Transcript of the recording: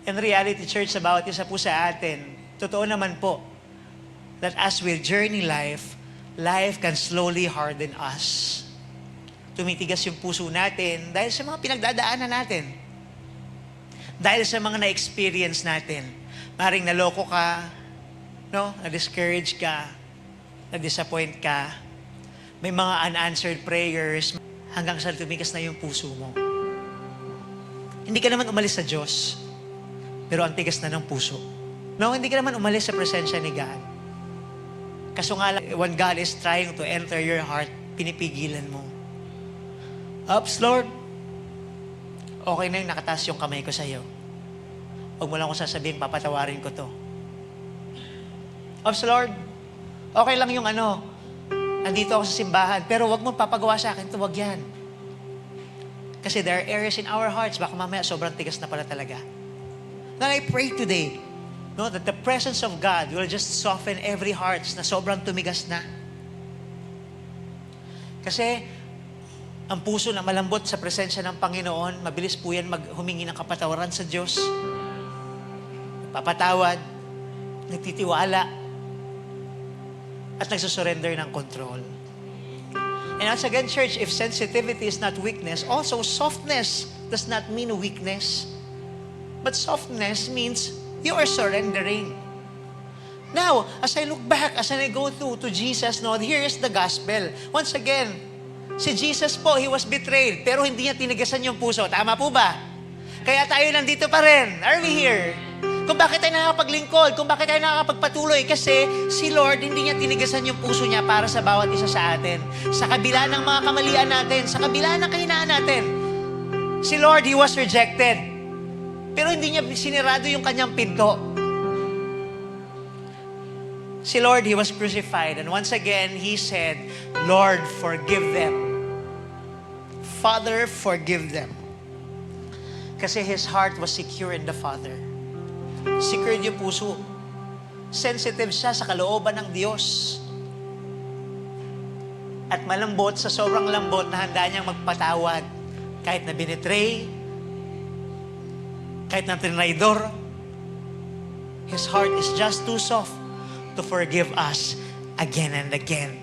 And reality, church, sa bawat isa po sa atin, totoo naman po, that as we journey life, life can slowly harden us. Tumitigas yung puso natin dahil sa mga pinagdadaanan natin. Dahil sa mga na-experience natin. Maring naloko ka, no? Na-discourage ka, na-disappoint ka, may mga unanswered prayers, hanggang sa tumigas na yung puso mo. Hindi ka naman umalis sa Diyos, pero ang tigas na ng puso. No, hindi ka naman umalis sa presensya ni God. Kaso nga lang, when God is trying to enter your heart, pinipigilan mo. Ups, Lord. Okay na yung nakataas yung kamay ko sa'yo. Huwag mo lang akong sasabihin, papatawarin ko to. Ups, Lord. Okay lang yung nandito ako sa simbahan, pero wag mo papagawa sa akin, wag yan. Kasi there are areas in our hearts, baka mamaya sobrang tigas na pala talaga. Now I pray today, no, that the presence of God will just soften every heart na sobrang tumigas na. Kasi ang puso na malambot sa presensya ng Panginoon, mabilis po yan humingi ng kapatawaran sa Diyos. Papatawad, nagtitiwala, at nagsusurrender ng control. And once again, church, if sensitivity is not weakness, also softness does not mean weakness. But softness means you are surrendering. Now, as I look back, as I go to Jesus, no, here is the gospel. Once again, si Jesus po, He was betrayed, pero hindi niya tinigasan yung puso. Tama po ba? Kaya tayo nandito pa rin. Are we here? Kung bakit tayo nakakapaglingkod, kung bakit tayo nakakapagpatuloy, kasi si Lord, hindi niya tinigasan yung puso niya para sa bawat isa sa atin. Sa kabila ng mga kamalian natin, sa kabila ng kahinaan natin, si Lord, He was rejected. Pero hindi niya sinirado yung kanyang pinto. Si Lord, He was crucified. And once again, He said, Lord, forgive them. Father, forgive them. Kasi His heart was secure in the Father. Secured yung puso. Sensitive siya sa kalooban ng Diyos. At malambot, sa sobrang lambot na handa niyang magpatawad. Kahit na binitray, kahit na tinraidor, His heart is just too soft to forgive us again and again.